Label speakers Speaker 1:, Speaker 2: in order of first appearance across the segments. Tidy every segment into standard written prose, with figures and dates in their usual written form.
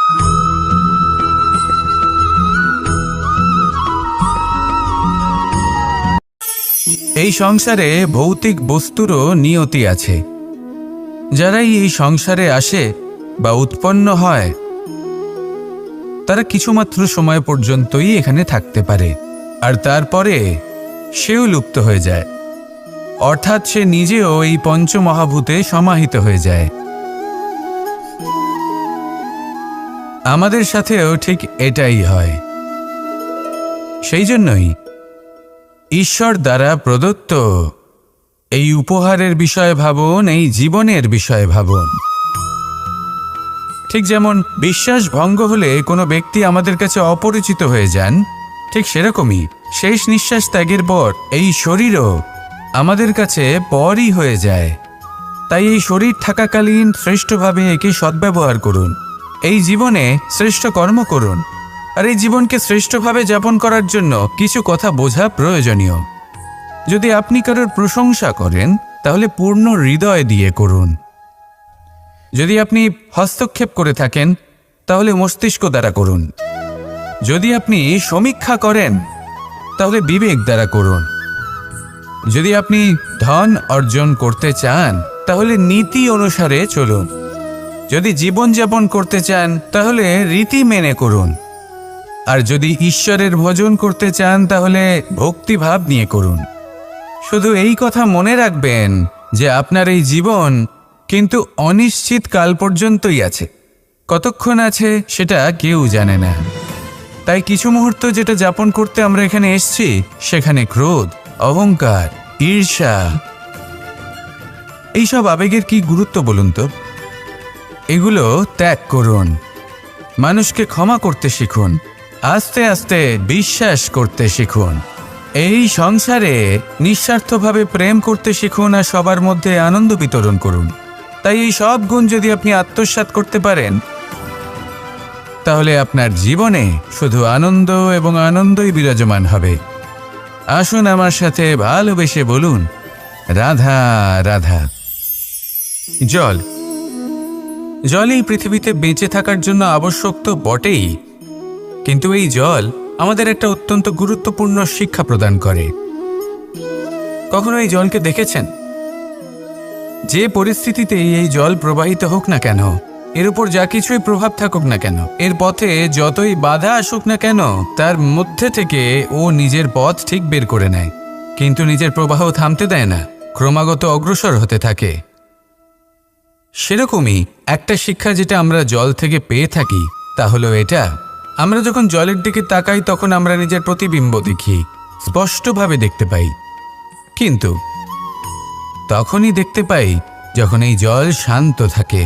Speaker 1: এই সংসারে ভৌতিক বস্তুরও নিয়তি আছে। যারাই এই সংসারে আসে বা উৎপন্ন হয় তারা কিছুমাত্র সময় পর্যন্তই এখানে থাকতে পারে, আর তারপরে সেও লুপ্ত হয়ে যায়, অর্থাৎ সে নিজেও এই পঞ্চমহাভূতে সমাহিত হয়ে যায়। আমাদের সাথেও ঠিক এটাই হয়। সেই জন্যই ঈশ্বর দ্বারা প্রদত্ত এই উপহারের বিষয়ে ভাবুন, এই জীবনের বিষয়ে ভাবুন। ঠিক যেমন বিশ্বাস ভঙ্গ হলে কোনো ব্যক্তি আমাদের কাছে অপরিচিত হয়ে যান, ঠিক সেরকমই শেষ নিঃশ্বাস ত্যাগের পর এই শরীরও আমাদের কাছে পরই হয়ে যায়। তাই এই শরীর থাকাকালীন শ্রেষ্ঠভাবে একে সদ্ব্যবহার করুন, এই জীবনে শ্রেষ্ঠ কর্ম করুন। আর এই জীবনকে শ্রেষ্ঠভাবে যাপন করার জন্য কিছু কথা বোঝা প্রয়োজনীয়। যদি আপনি কারোর প্রশংসা করেন তাহলে পূর্ণ হৃদয় দিয়ে করুন। যদি আপনি হস্তক্ষেপ করে থাকেন তাহলে মস্তিষ্ক দ্বারা করুন। যদি আপনি সমীক্ষা করেন তাহলে বিবেক দ্বারা করুন। যদি আপনি ধন অর্জন করতে চান তাহলে নীতি অনুসারে চলুন। যদি জীবনযাপন করতে চান তাহলে রীতি মেনে করুন। আর যদি ঈশ্বরের ভজন করতে চান তাহলে ভক্তিভাব নিয়ে করুন। শুধু এই কথা মনে রাখবেন যে আপনার এই জীবন কিন্তু অনিশ্চিত কাল পর্যন্তই আছে। কতক্ষণ আছে সেটা কেউ জানে না। তাই কিছু মুহূর্ত যেটা যাপন করতে আমরা এখানে এসেছি, সেখানে ক্রোধ, অহংকার, ঈর্ষা, এইসব আবেগের কি গুরুত্ব বলুন তো? এগুলো ত্যাগ করুন। মানুষকে ক্ষমা করতে শিখুন। আস্তে আস্তে বিশ্বাস করতে শিখুন। এই সংসারে নিঃস্বার্থভাবে প্রেম করতে শিখুন আর সবার মধ্যে আনন্দ বিতরণ করুন। তাই এই সব গুণ যদি আপনি আত্মসাৎ করতে পারেন তাহলে আপনার জীবনে শুধু আনন্দ এবং আনন্দই বিরাজমান হবে। আসুন আমার সাথে ভালোবেসে বলুন, রাধা রাধা। জল এই পৃথিবীতে বেঁচে থাকার জন্য আবশ্যক তো বটেই, কিন্তু এই জল আমাদের একটা অত্যন্ত গুরুত্বপূর্ণ শিক্ষা প্রদান করে। কখনো এই জলকে দেখেছেন? যে পরিস্থিতিতেই এই জল প্রবাহিত হোক না কেন, এর উপর যা কিছুই প্রভাব থাকুক না কেন, এর পথে যতই বাধা আসুক না কেন, তার মধ্যে থেকে ও নিজের পথ ঠিক বের করে নেয়, কিন্তু নিজের প্রবাহ থামতে দেয় না, ক্রমাগত অগ্রসর হতে থাকে। সেরকমই একটা শিক্ষা যেটা আমরা জল থেকে পেয়ে থাকি তা হলো এটা: আমরা যখন জলের দিকে তাকাই তখন আমরা নিজের প্রতিবিম্ব দেখি, স্পষ্টভাবে দেখতে পাই। কিন্তু তখনই দেখতে পাই যখন এই জল শান্ত থাকে,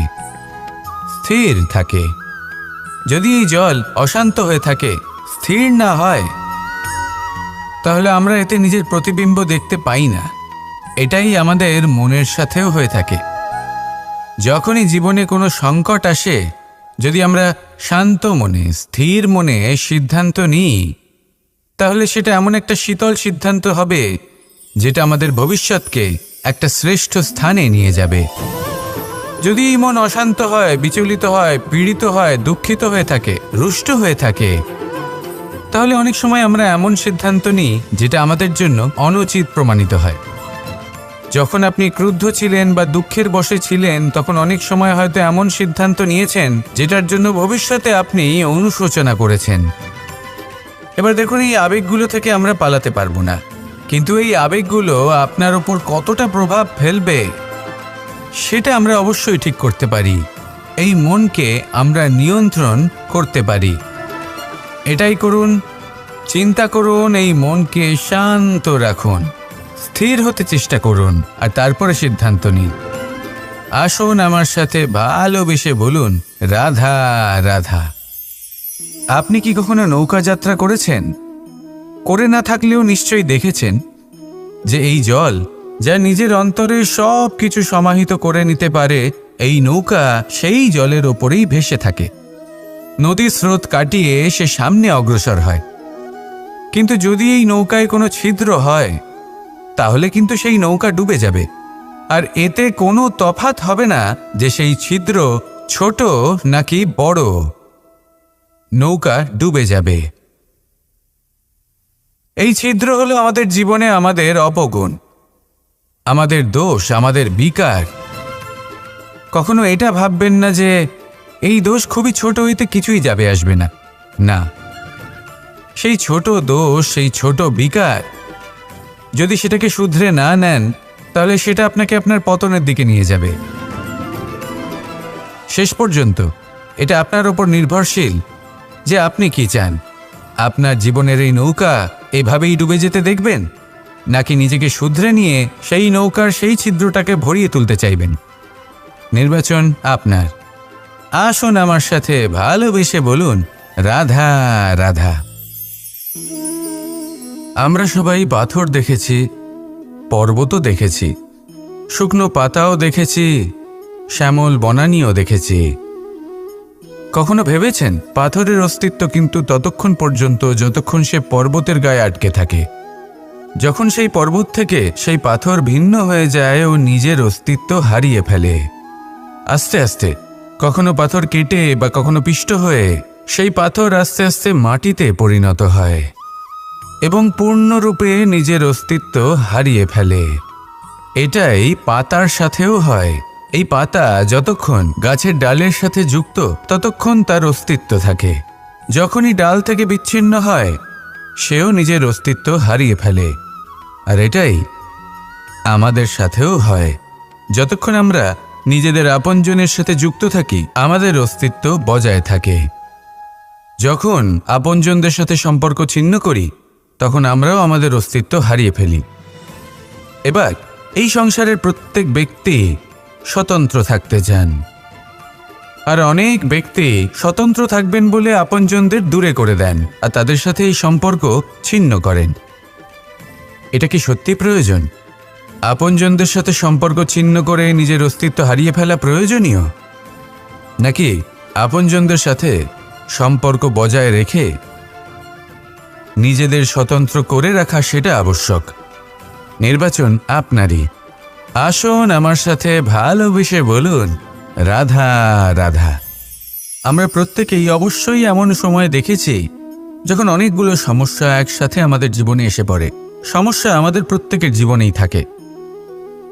Speaker 1: স্থির থাকে। যদি এই জল অশান্ত হয়ে থাকে, স্থির না হয়, তাহলে আমরা এতে নিজের প্রতিবিম্ব দেখতে পাই না। এটাই আমাদের মনের সাথেও হয়ে থাকে। যখনই জীবনে কোনো সংকট আসে, যদি আমরা শান্ত মনে, স্থির মনে সিদ্ধান্ত নিই, তাহলে সেটা এমন একটা শীতল সিদ্ধান্ত হবে যেটা আমাদের ভবিষ্যৎকে একটা শ্রেষ্ঠ স্থানে নিয়ে যাবে। যদি এই মন অশান্ত হয়, বিচলিত হয়, পীড়িত হয়, দুঃখিত হয়ে থাকে, রুষ্ট হয়ে থাকে, তাহলে অনেক সময় আমরা এমন সিদ্ধান্ত নিই যেটা আমাদের জন্য অনুচিত প্রমাণিত হয়। যখন আপনি ক্রুদ্ধ ছিলেন বা দুঃখের বশে ছিলেন, তখন অনেক সময় হয়তো এমন সিদ্ধান্ত নিয়েছেন যেটার জন্য ভবিষ্যতে আপনি অনুশোচনা করেছেন। এবার দেখুন, এই আবেগগুলো থেকে আমরা পালাতে পারবো না, কিন্তু এই আবেগগুলো আপনার ওপর কতটা প্রভাব ফেলবে সেটা আমরা অবশ্যই ঠিক করতে পারি। এই মনকে আমরা নিয়ন্ত্রণ করতে পারি। এটাই করুন, চিন্তা করুন, এই মনকে শান্ত রাখুন, স্থির হতে চেষ্টা করুন, আর তারপরে সিদ্ধান্ত নিন। আসুন আমার সাথে ভালোবেসে বলুন, রাধা রাধা। আপনি কি কখনো নৌকা যাত্রা করেছেন? করে না থাকলেও নিশ্চয়ই দেখেছেন যে এই জল, যা নিজের অন্তরে সব কিছু সমাহিত করে নিতে পারে, এই নৌকা সেই জলের ওপরেই ভেসে থাকে। নদীর স্রোত কাটিয়ে সে সামনে অগ্রসর হয়। কিন্তু যদি এই নৌকায় কোনো ছিদ্র হয়, তাহলে কিন্তু সেই নৌকা ডুবে যাবে। আর এতে কোনো তফাৎ হবে না যে সেই ছিদ্র ছোট নাকি বড়। নৌকা ডুবে যাবে। এই ছিদ্র হলো আমাদের জীবনে আমাদের অপগুণ, আমাদের দোষ, আমাদের বিকার। কখনো এটা ভাববেন না যে এই দোষ খুবই ছোট, হইতে কিছুই যাবে আসবে না। না, সেই ছোট দোষ, সেই ছোট বিকার যদি সেটাকে শুধরে না নেন, তাহলে সেটা আপনাকে আপনার পতনের দিকে নিয়ে যাবে। শেষ পর্যন্ত এটা আপনার ওপর নির্ভরশীল যে আপনি কি চান। আপনার জীবনের এই নৌকা এভাবেই ডুবে যেতে দেখবেন, নাকি নিজেকে শুধরে নিয়ে সেই নৌকার সেই ছিদ্রটাকে ভরিয়ে তুলতে চাইবেন? নির্বাচন আপনার। আসুন আমার সাথে ভালোবেসে বলুন, রাধা রাধা। আমরা সবাই পাথর দেখেছি, পর্বতও দেখেছি, শুকনো পাতাও দেখেছি, শ্যামল বনানীও দেখেছি। কখনো ভেবেছেন পাথরের অস্তিত্ব কিন্তু ততক্ষণ পর্যন্ত যতক্ষণ সে পর্বতের গায়ে আটকে থাকে। যখন সেই পর্বত থেকে সেই পাথর ভিন্ন হয়ে যায় ও নিজের অস্তিত্ব হারিয়ে ফেলে। আস্তে আস্তে কখনো পাথর কেটে বা কখনো পিষ্ট হয়ে সেই পাথর আস্তে আস্তে মাটিতে পরিণত হয় এবং পূর্ণরূপে নিজের অস্তিত্ব হারিয়ে ফেলে। এটাই পাতার সাথেও হয়। এই পাতা যতক্ষণ গাছের ডালের সাথে যুক্ত ততক্ষণ তার অস্তিত্ব থাকে। যখনই ডাল থেকে বিচ্ছিন্ন হয় সেও নিজের অস্তিত্ব হারিয়ে ফেলে। আর এটাই আমাদের সাথেও হয়। যতক্ষণ আমরা নিজেদের আপনজনের সাথে যুক্ত থাকি আমাদের অস্তিত্ব বজায় থাকে। যখন আপনজনদের সাথে সম্পর্ক ছিন্ন করি তখন আমরাও আমাদের অস্তিত্ব হারিয়ে ফেলি। এবার এই সংসারের প্রত্যেক ব্যক্তি স্বতন্ত্র থাকতে চান, আর অনেক ব্যক্তি স্বতন্ত্র থাকবেন বলে আপনজনদের দূরে করে দেন আর তাদের সাথে এই সম্পর্ক ছিন্ন করেন। এটা কি সত্যি প্রয়োজন? আপনজনদের সাথে সম্পর্ক ছিন্ন করে নিজের অস্তিত্ব হারিয়ে ফেলা প্রয়োজনীয়, নাকি আপনজনদের সাথে সম্পর্ক বজায় রেখে নিজেদের স্বতন্ত্র করে রাখা সেটা আবশ্যক? নির্বাচন আপনারই। আসুন আমার সাথে ভালোবেসে বলুন, রাধা রাধা। আমরা প্রত্যেকেই অবশ্যই এমন সময় দেখেছি যখন অনেকগুলো সমস্যা একসাথে আমাদের জীবনে এসে পড়ে। সমস্যা আমাদের প্রত্যেকের জীবনেই থাকে।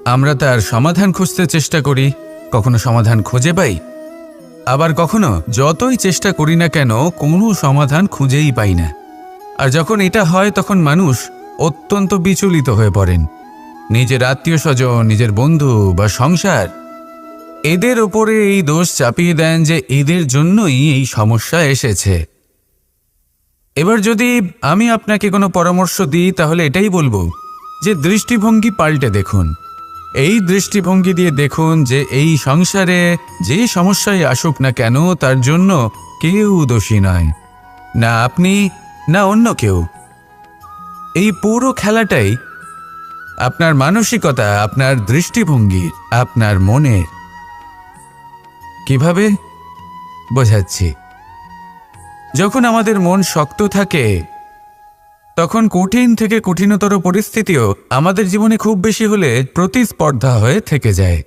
Speaker 1: আমরা তার সমাধান খুঁজতে চেষ্টা করি, কখনো সমাধান খুঁজে পাই, আবার কখনো যতই চেষ্টা করি না কেন কোনো সমাধান খুঁজেই পাই না। আর যখন এটা হয় তখন মানুষ অত্যন্ত বিচলিত হয়ে পড়েন। নিজের আত্মীয় স্বজন, নিজের বন্ধু বা সংসার, এদের ওপরে এই দোষ চাপিয়ে দেন যে এদের জন্যই এই সমস্যা এসেছে। এবার যদি আমি আপনাকে কোনো পরামর্শ দিই তাহলে এটাই বলবো যে দৃষ্টিভঙ্গি পাল্টে দেখুন। এই দৃষ্টিভঙ্গি দিয়ে দেখুন যে এই সংসারে যে সমস্যায় আসুক না কেন তার জন্য কেউ দোষী নয়, না আপনি না অন্য কেউ। এই পুরো খেলাটাই আপনার মানসিকতা, আপনার দৃষ্টিভঙ্গির, আপনার মনের। কিভাবে বোঝাচ্ছি? যখন আমাদের মন শক্ত থাকে তখন কঠিন থেকে কঠিনতর পরিস্থিতিও আমাদের জীবনে খুব বেশি হলে প্রতিস্পর্ধা হয়ে থেকে যায়।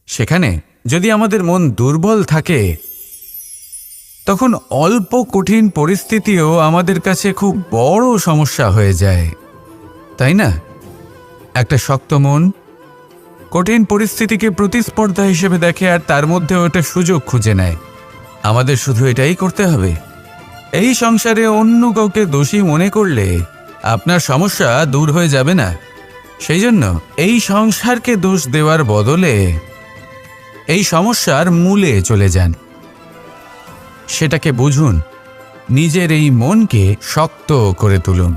Speaker 1: সেখানে যদি আমাদের মন দুর্বল থাকে তখন অল্প কঠিন পরিস্থিতিও আমাদের কাছে খুব বড় সমস্যা হয়ে যায়, তাই না? একটা শক্ত মন কঠিন পরিস্থিতিকে প্রতিস্পর্ধা হিসেবে দেখে আর তার মধ্যে ওটা সুযোগ খুঁজে নেয়। আমাদের শুধু এটাই করতে হবে। এই সংসারে অন্য কাউকে দোষী মনে করলে আপনার সমস্যা দূর হয়ে যাবে না। সেই জন্য এই সংসারকে দোষ দেওয়ার বদলে এই সমস্যার মূলে চলে যান, সেটাকে বুঝুন, নিজের এই মনকে শক্ত করে তুলুন।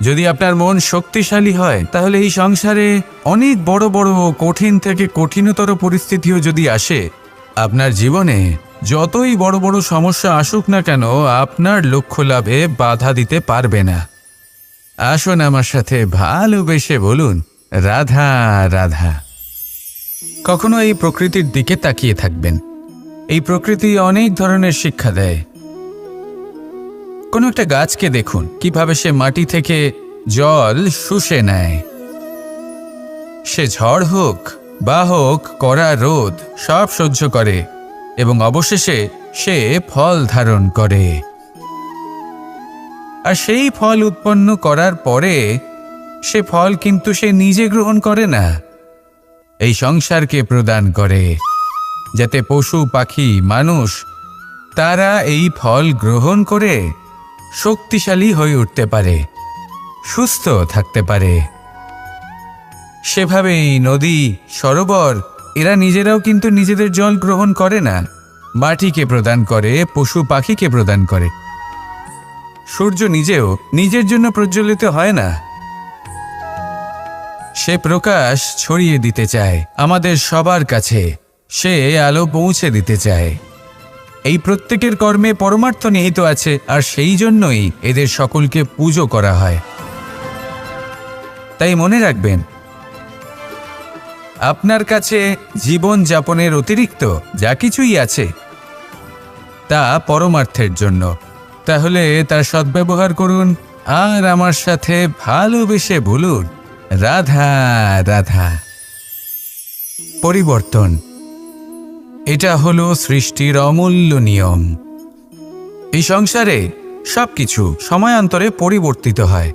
Speaker 1: যদি আপনার মন শক্তিশালী হয় তাহলে এই সংসারে অনেক বড় বড় কঠিন থেকে কঠিনতর পরিস্থিতিও যদি আসে, আপনার জীবনে যতই বড় বড় সমস্যা আসুক না কেন আপনার লক্ষ্য লাভে বাধা দিতে পারবে না। আসুন আমার সাথে ভালোবেসে বলুন, রাধা রাধা। কখনো এই প্রকৃতির দিকে তাকিয়ে থাকবেন। এই প্রকৃতি অনেক ধরনের শিক্ষা দেয়। কোনো একটা গাছকে দেখুন কিভাবে সে মাটি থেকে জল শুষে নেয়। সে ঝড় হোক বা হোক কড়া রোদ সব সহ্য করে এবং অবশেষে সে ফল ধারণ করে। আর সেই ফল উৎপন্ন করার পরে সে ফল কিন্তু সে নিজে গ্রহণ করে না, এই সংসারকে প্রদান করে, যাতে পশু পাখি মানুষ তারা এই ফল গ্রহণ করে শক্তিশালী হয়ে উঠতে পারে, সুস্থ থাকতে পারে। সেভাবেই নদী, সরোবর এরা নিজেরাও কিন্তু নিজেদের জল গ্রহণ করে না, মাটিকে প্রদান করে, পশু পাখিকে প্রদান করে। সূর্য নিজেও নিজের জন্য প্রজ্বলিত হয় না, সে প্রকাশ ছড়িয়ে দিতে চায় আমাদের সবার কাছে, সে আলো পৌঁছে দিতে চায়। এই প্রত্যেকের কর্মে পরমার্থ নিহিত আছে, আর সেই জন্যই এদের সকলকে পুজো করা হয়। তাই মনে রাখবেন, আপনার কাছে জীবন যাপনের অতিরিক্ত যা কিছুই আছে তা পরমার্থের জন্য। তাহলে তার সদ্ব্যবহার করুন আর আমার সাথে ভালোবেসে বলুন, রাধা রাধা। পরিবর্তন, এটা হলো সৃষ্টির অমূল্য নিয়ম। এই সংসারে সবকিছু সময়ান্তরে পরিবর্তিত হয়,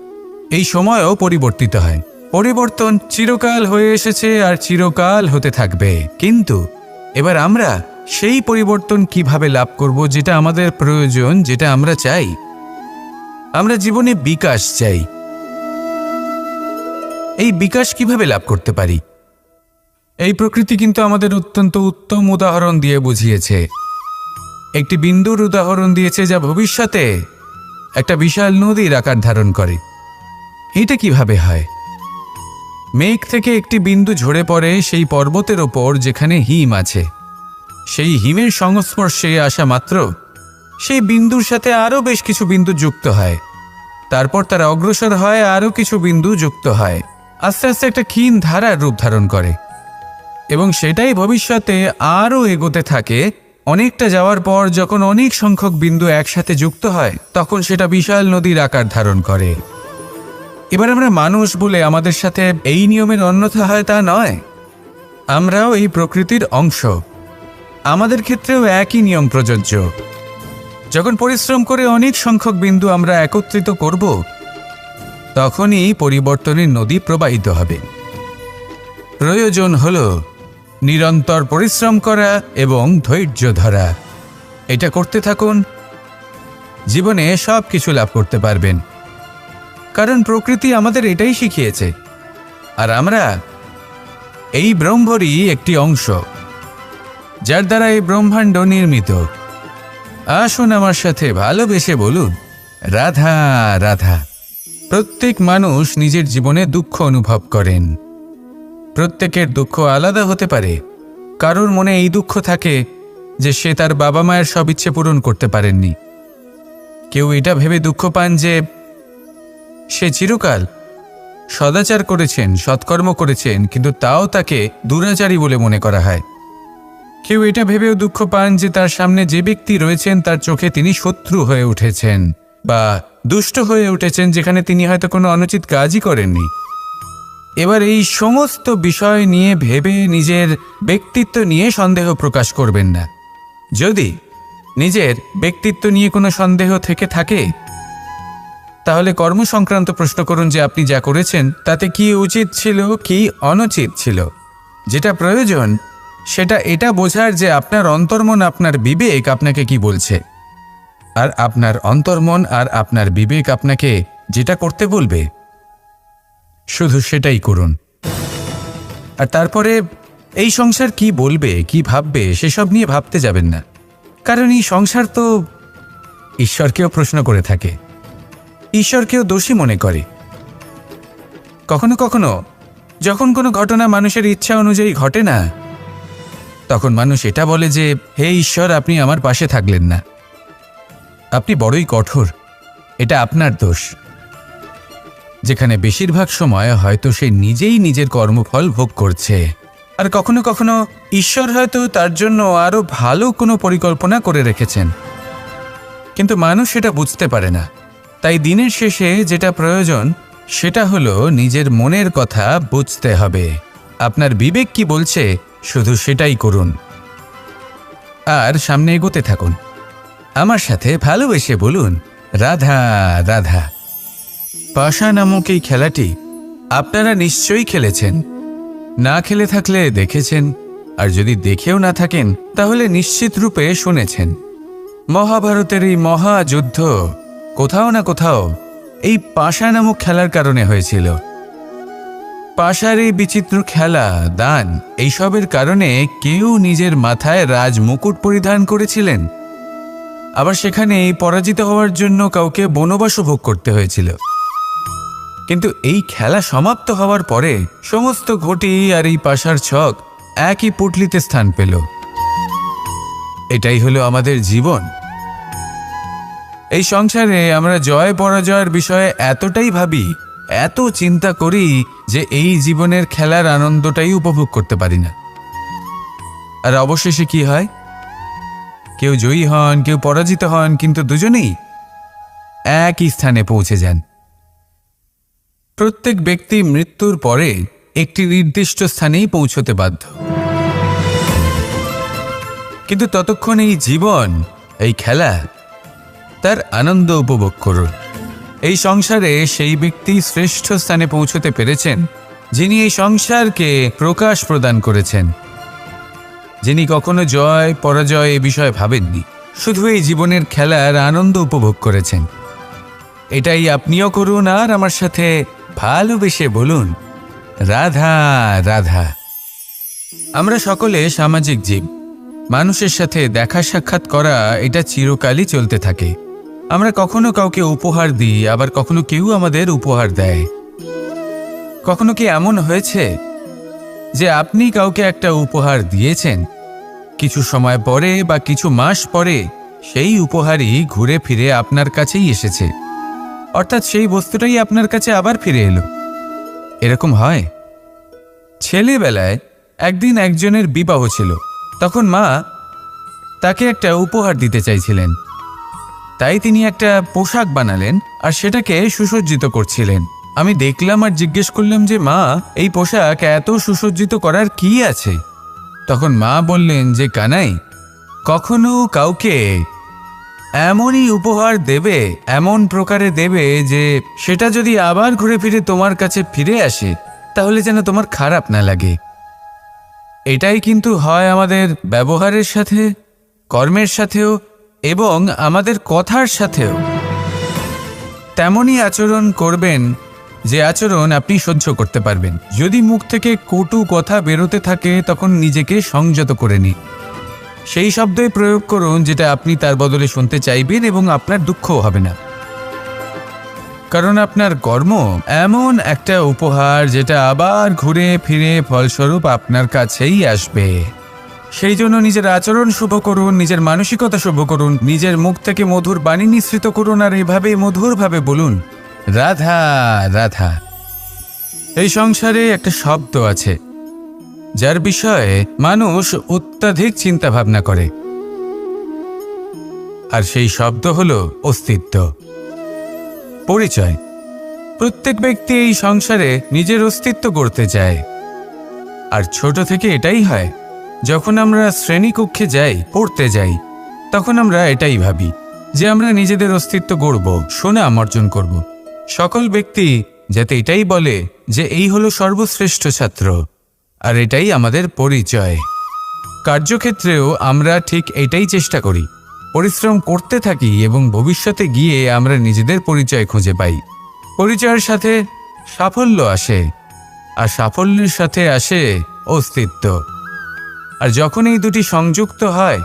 Speaker 1: এই সময়ও পরিবর্তিত হয়। পরিবর্তন চিরকাল হয়ে এসেছে আর চিরকাল হতে থাকবে। কিন্তু এবার আমরা সেই পরিবর্তন কিভাবে লাভ করব, যেটা আমাদের প্রয়োজন, যেটা আমরা চাই। আমরা জীবনে বিকাশ চাই। এই বিকাশ কিভাবে লাভ করতে পারি? এই প্রকৃতি কিন্তু আমাদের অত্যন্ত উত্তম উদাহরণ দিয়ে বুঝিয়েছে। একটি বিন্দুর উদাহরণ দিয়েছে, যা ভবিষ্যতে একটা বিশাল নদীর আকার ধারণ করে। এটা কিভাবে হয়? মেঘ থেকে একটি বিন্দু ঝরে পড়ে সেই পর্বতের ওপর যেখানে হিম আছে। সেই হিমের সংস্পর্শে আসা মাত্র সেই বিন্দুর সাথে আরও বেশ কিছু বিন্দু যুক্ত হয়। তারপর তারা অগ্রসর হয়, আরও কিছু বিন্দু যুক্ত হয়, আস্তে আস্তে একটা ক্ষীণ ধারার রূপ ধারণ করে। এবং সেটাই ভবিষ্যতে আরও এগোতে থাকে। অনেকটা যাওয়ার পর যখন অনেক সংখ্যক বিন্দু একসাথে যুক্ত হয়, তখন সেটা বিশাল নদীর আকার ধারণ করে। এবার আমরা মানুষ বলে আমাদের সাথে এই নিয়মের অন্যথা হয় তা নয়। আমরাও এই প্রকৃতির অংশ, আমাদের ক্ষেত্রেও একই নিয়ম প্রযোজ্য। যখন পরিশ্রম করে অনেক সংখ্যক বিন্দু আমরা একত্রিত করব, তখনই পরিবর্তনের নদী প্রবাহিত হবে। প্রয়োজন হল নিরন্তর পরিশ্রম করা এবং ধৈর্য ধরা। এটা করতে থাকুন, জীবনে সব কিছু লাভ করতে পারবেন। কারণ প্রকৃতি আমাদের এটাই শিখিয়েছে, আর আমরা এই ব্রহ্মরই একটি অংশ, যার দ্বারা এই ব্রহ্মাণ্ড নির্মিত। আসুন আমার সাথে ভালোবেসে বলুন, রাধা রাধা। প্রত্যেক মানুষ নিজের জীবনে দুঃখ অনুভব করেন। প্রত্যেকের দুঃখ আলাদা হতে পারে। কারোর মনে এই দুঃখ থাকে যে সে তার বাবা মায়ের সব ইচ্ছে পূরণ করতে পারেননি। কেউ এটা ভেবে দুঃখ পান যে সে চিরকাল সদাচার করেছেন, সৎকর্ম করেছেন, কিন্তু তাও তাকে দুরাচারী বলে মনে করা হয়। কেউ এটা ভেবেও দুঃখ পান যে তার সামনে যে ব্যক্তি রয়েছেন তার চোখে তিনি শত্রু হয়ে উঠেছেন বা দুষ্ট হয়ে উঠেছেন, যেখানে তিনি হয়তো কোনো অনুচিত কাজই করেননি। এবার এই সমস্ত বিষয় নিয়ে ভেবে নিজের ব্যক্তিত্ব নিয়ে সন্দেহ প্রকাশ করবেন না। যদি নিজের ব্যক্তিত্ব নিয়ে কোনো সন্দেহ থেকে থাকে, তাহলে কর্ম সংক্রান্ত প্রশ্ন করুন যে আপনি যা করেছেন তাতে কি উচিত ছিল, কি অনুচিত ছিল। যেটা প্রয়োজন সেটা এটা বোঝার যে আপনার অন্তর্মন, আপনার বিবেক আপনাকে কি বলছে, আর আপনার অন্তর্মন আর আপনার বিবেক আপনাকে যেটা করতে বলবে শুধু সেটাই করুন। আর তারপরে এই সংসার কি বলবে, কি ভাববে, সেসব নিয়ে ভাবতে যাবেন না। কারণ এই সংসার তো ঈশ্বরকেও প্রশ্ন করে থাকে, ঈশ্বরকেও দোষী মনে করে। কখনো কখনো যখন কোনো ঘটনা মানুষের ইচ্ছা অনুযায়ী ঘটে না, তখন মানুষ এটা বলে যে, হে ঈশ্বর, আপনি আমার পাশে থাকলেন না, আপনি বড়ই কঠোর, এটা আপনার দোষ। যেখানে বেশিরভাগ সময় হয়তো সে নিজেই নিজের কর্মফল ভোগ করছে। আর কখনো কখনো ঈশ্বর হয়তো তার জন্য আরও ভালো কোনো পরিকল্পনা করে রেখেছেন, কিন্তু মানুষ সেটা বুঝতে পারে না। তাই দিনের শেষে যেটা প্রয়োজন সেটা হলো নিজের মনের কথা বুঝতে হবে। আপনার বিবেক কি বলছে শুধু সেটাই করুন। আর সামনে এগোতে থাকুন। আমার সাথে ভালোবেসে বলুন, রাধা রাধা। পাশা নামক এই খেলাটি আপনারা নিশ্চয়ই খেলেছেন। না খেলে থাকলে দেখেছেন, আর যদি দেখেও না থাকেন তাহলে নিশ্চিত রূপে শুনেছেন। মহাভারতের এই মহাযুদ্ধ কোথাও না কোথাও এই পাশা নামক খেলার কারণে হয়েছিল। পাশার এই বিচিত্র খেলা, দান, এইসবের কারণে কেউ নিজের মাথায় রাজমুকুট পরিধান করেছিলেন, আবার সেখানে পরাজিত হওয়ার জন্য কাউকে বনবাস ভোগ করতে হয়েছিল। কিন্তু এই খেলা সমাপ্ত হওয়ার পরে সমস্ত ঘটি আর এই পাশার ছক একই পুটলিতে স্থান পেল। এটাই হলো আমাদের জীবন। এই সংসারে আমরা জয় পরাজয়ের বিষয়ে এতটাই ভাবি, এত চিন্তা করি যে এই জীবনের খেলার আনন্দটাই উপভোগ করতে পারি না। আর অবশেষে কি হয়? কেউ জয়ী হন, কেউ পরাজিত হন, কিন্তু দুজনেই একই স্থানে পৌঁছে যান। প্রত্যেক ব্যক্তি মৃত্যুর পরে একটি নির্দিষ্ট স্থানেই পৌঁছতে বাধ্য, কিন্তু ততক্ষণ এই জীবন, এই খেলা, তার আনন্দ উপভোগ করুন। এই সংসারে সেই ব্যক্তি শ্রেষ্ঠ স্থানে পৌঁছতে পেরেছেন যিনি এই সংসারকে প্রকাশ প্রদান করেছেন, যিনি কখনো জয় পরাজয় এ বিষয়ে ভাবেননি, শুধু এই জীবনের খেলার আনন্দ উপভোগ করেছেন। এটাই আপনিও করুন আর আমার সাথে ভালোবেসে বলুন, রাধা রাধা। আমরা সকলে সামাজিক জীব। মানুষের সাথে দেখা সাক্ষাৎ করা এটা চিরকালই চলতে থাকে। আমরা কখনো কাউকে উপহার দিই, আবার কখনো কেউ আমাদের উপহার দেয়। কখনো কি এমন হয়েছে যে আপনি কাউকে একটা উপহার দিয়েছেন, কিছু সময় পরে বা কিছু মাস পরে সেই উপহারই ঘুরে ফিরে আপনার কাছেই এসেছে, অর্থাৎ সেই বস্তুটাই আপনার কাছে আবার ফিরে এলো? এরকম হয়। ছেলেবেলায় একদিন একজনের বিবাহ ছিল, তখন মা তাকে একটা উপহার দিতে চাইছিলেন, তাই তিনি একটা পোশাক বানালেন আর সেটাকে সুসজ্জিত করছিলেন। আমি দেখলাম আর জিজ্ঞেস করলাম যে, মা, এই পোশাক এত সুসজ্জিত করার কি আছে? তখন মা বললেন যে, কানাই, কখনো কাউকে এমনই উপহার দেবে, এমন প্রকারে দেবে যে সেটা যদি আবার ঘুরে ফিরে তোমার কাছে ফিরে আসে তাহলে যেন তোমার খারাপ না লাগে। এটাই কিন্তু হয় আমাদের ব্যবহারের সাথে, কর্মের সাথেও এবং আমাদের কথার সাথেও। তেমনই আচরণ করবেন যে আচরণ আপনি সহ্য করতে পারবেন। যদি মুখ থেকে কটু কথা বেরোতে থাকে তখন নিজেকে সংযত করে নিন। সেই শব্দই প্রয়োগ করুন যেটা আপনি তার বদলে শুনতে চাইবেন এবং আপনার দুঃখও হবে না, কারণ আপনার কর্ম এমন একটা উপহার যেটা আবার ঘুরে ফিরে ফলস্বরূপ আপনার কাছেই আসবে। সেই জন্য নিজের আচরণ শুভ করুন, নিজের মানসিকতা শুভ করুন, নিজের মুখ থেকে মধুর বাণী নিঃসৃত করুন আর এভাবে মধুরভাবে বলুন, রাধা রাধা। এই সংসারে একটা শব্দ আছে যার বিষয়ে মানুষ অত্যাধিক চিন্তা ভাবনা করে, আর সেই শব্দ হলো অস্তিত্ব, পরিচয়। প্রত্যেক ব্যক্তি এই সংসারে নিজের অস্তিত্ব গড়তে চায়, আর ছোট থেকে এটাই হয়। যখন আমরা শ্রেণীকক্ষে যাই, পড়তে যাই, তখন আমরা এটাই ভাবি যে আমরা নিজেদের অস্তিত্ব গড়ব, সুনাম অর্জন করব। সকল ব্যক্তি যাতে এটাই বলে যে এই হলো সর্বশ্রেষ্ঠ ছাত্র, আর এটাই আমাদের পরিচয়। কার্যক্ষেত্রেও আমরা ঠিক এটাই চেষ্টা করি, পরিশ্রম করতে থাকি এবং ভবিষ্যতে গিয়ে আমরা নিজেদের পরিচয় খুঁজে পাই। পরিচয়ের সাথে সাফল্য আসে, আর সাফল্যের সাথে আসে অস্তিত্ব। আর যখন এই দুটি সংযুক্ত হয়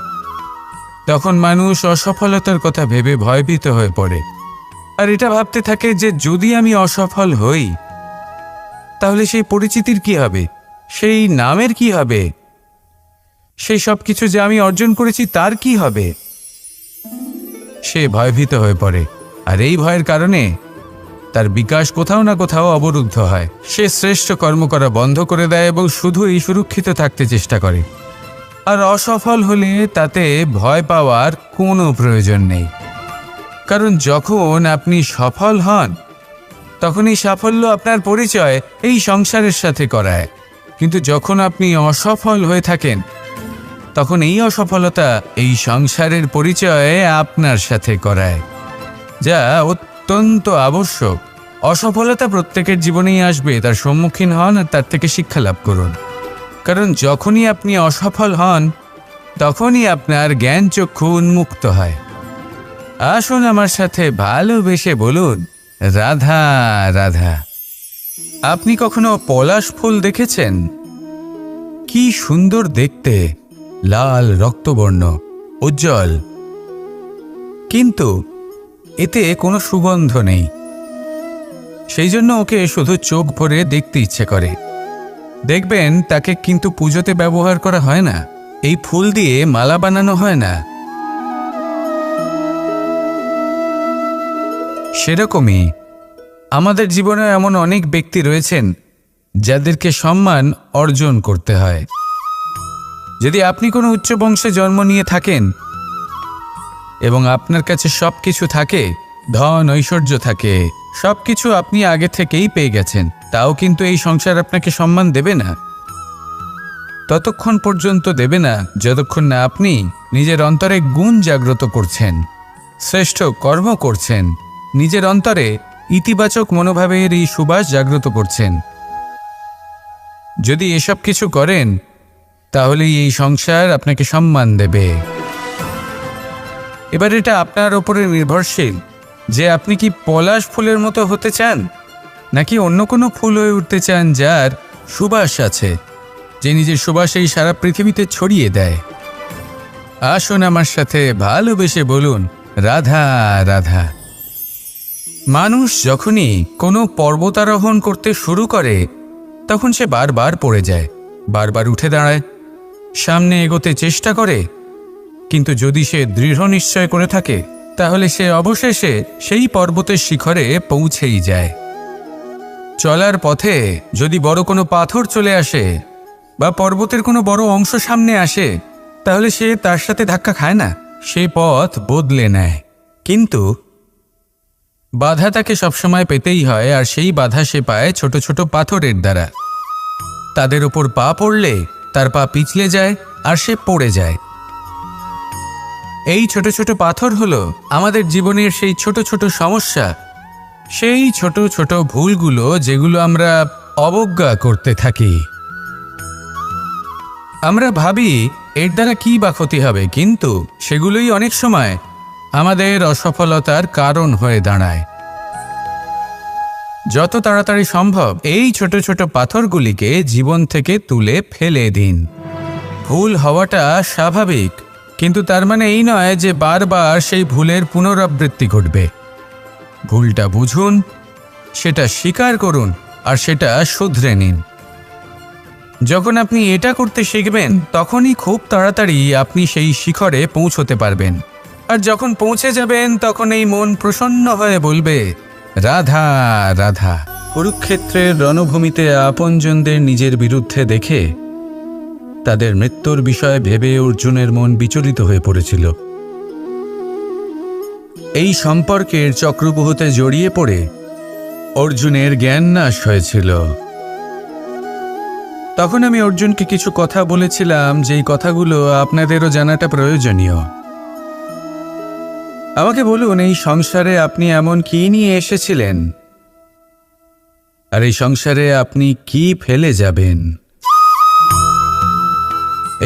Speaker 1: তখন মানুষ অসফলতার কথা ভেবে ভয়ভীত হয়ে পড়ে, আর এটা ভাবতে থাকে যে যদি আমি অসফল হই তাহলে সেই পরিচিতির কি হবে, সেই নামের কি হবে, সেই সব কিছু যে আমি অর্জন করেছি তার কি হবে। সে ভয়ভীত হয়ে পড়ে, আর এই ভয়ের কারণে তার বিকাশ কোথাও না কোথাও অবরুদ্ধ হয়। সে শ্রেষ্ঠ কর্ম করা বন্ধ করে দেয় এবং শুধুই সুরক্ষিত থাকতে চেষ্টা করে। আর অসফল হলে তাতে ভয় পাওয়ার কোনো প্রয়োজন নেই, কারণ যখন আপনি সফল হন তখন এই সাফল্য আপনার পরিচয় এই সংসারের সাথে করায়। কিন্তু যখন আপনি অসফল হয়ে থাকেন তখন এই অসফলতা এই সংসারের পরিচয় আপনার সাথে করায়, যা অত্যন্ত আবশ্যক। অসফলতা প্রত্যেকের জীবনেই আসবে, তার সম্মুখীন হন আর তার থেকে শিক্ষা লাভ করুন। কারণ যখনই আপনি অসফল হন তখনই আপনার জ্ঞান চক্ষু উন্মুক্ত হয়। আসুন আমার সাথে ভালোবেসে বলুন, রাধা রাধা। আপনি কখনো পলাশ ফুল দেখেছেন? কি সুন্দর দেখতে, লাল রক্তবর্ণ, উজ্জ্বল, কিন্তু এতে কোনো সুগন্ধ নেই। সেই জন্য ওকে শুধু চোখ ভরে দেখতে ইচ্ছে করে। দেখবেন তাকে কিন্তু পুজোতে ব্যবহার করা হয় না, এই ফুল দিয়ে মালা বানানো হয় না। সেরকমই আমাদের জীবনে এমন অনেক ব্যক্তি রয়েছেন যাদেরকে সম্মান অর্জন করতে হয়। যদি আপনি কোনো উচ্চ বংশে জন্ম নিয়ে থাকেন এবং আপনার কাছে সব কিছু থাকে, ধন ঐশ্বর্য থাকে, সব কিছু আপনি আগে থেকেই পেয়ে গেছেন, তাও কিন্তু এই সংসার আপনাকে সম্মান দেবে না। ততক্ষণ পর্যন্ত দেবে না যতক্ষণ না আপনি নিজের অন্তরে গুণ জাগ্রত করছেন, শ্রেষ্ঠ কর্ম করছেন, নিজের অন্তরে ইতিবাচক মনোভাবের এই সুবাস জাগ্রত করছেন। যদি এসব কিছু করেন তাহলে এই সংসার আপনাকে সম্মান দেবে। এবার এটা আপনার ওপরে নির্ভরশীল যে আপনি কি পলাশ ফুলের মতো হতে চান, নাকি অন্য কোনো ফুল হয়ে উঠতে চান যার সুবাস আছে, যে নিজের সুবাস এই সারা পৃথিবীতে ছড়িয়ে দেয়। আসুন আমার সাথে ভালোবেসে বলুন, রাধা রাধা। মানুষ যখনই কোনো পর্বতারোহণ করতে শুরু করে তখন সে বারবার পড়ে যায়, বারবার উঠে দাঁড়ায়, সামনে এগোতে চেষ্টা করে, কিন্তু যদি সে দৃঢ় নিশ্চয় করে থাকে তাহলে সে অবশেষে সেই পর্বতের শিখরে পৌঁছেই যায়। চলার পথে যদি বড় কোনো পাথর চলে আসে বা পর্বতের কোনো বড় অংশ সামনে আসে তাহলে সে তার সাথে ধাক্কা খায় না, সে পথ বদলে নেয়। কিন্তু বাধা তাকে সবসময় পেতেই হয়, আর সেই বাধা সে পায় ছোট ছোট পাথরের দ্বারা। তাদের ওপর পা পড়লে তার পা পিছলে যায় আর সে পড়ে যায়। এই ছোট ছোট পাথর হলো আমাদের জীবনের সেই ছোট ছোট সমস্যা, সেই ছোট ছোট ভুলগুলো যেগুলো আমরা অবজ্ঞা করতে থাকি। আমরা ভাবি এর দ্বারা কি বা ক্ষতি হবে, কিন্তু সেগুলোই অনেক সময় আমাদের অসফলতার কারণ হয়ে দাঁড়ায়। যত তাড়াতাড়ি সম্ভব এই ছোট ছোট পাথরগুলিকে জীবন থেকে তুলে ফেলে দিন। ভুল হওয়াটা স্বাভাবিক, কিন্তু তার মানে এই নয় যে বারবার সেই ভুলের পুনরাবৃত্তি ঘটবে। ভুলটা বুঝুন, সেটা স্বীকার করুন আর সেটা শুধরে নিন। যখন আপনি এটা করতে শিখবেন তখনই খুব তাড়াতাড়ি আপনি সেই শিখরে পৌঁছতে পারবেন। আর যখন পৌঁছে যাবেন তখন এই মন প্রসন্ন হয়ে বলবে, রাধা রাধা। কুরুক্ষেত্রের রণভূমিতে আপনজনদের নিজের বিরুদ্ধে দেখে তাদের মৃত্যুর বিষয়ে ভেবে অর্জুনের মন বিচলিত হয়ে পড়েছিল। এই সম্পর্কের চক্রব্যূহতে জড়িয়ে পড়ে অর্জুনের জ্ঞান নাশ হয়েছিল। তখন আমি অর্জুনকে কিছু কথা বলেছিলাম, যেই কথাগুলো আপনাদেরও জানাটা প্রয়োজনীয়। আমাকে বলুন, এই সংসারে আপনি এমন কি নিয়ে এসেছিলেন, আর এই সংসারে আপনি কি ফেলে যাবেন?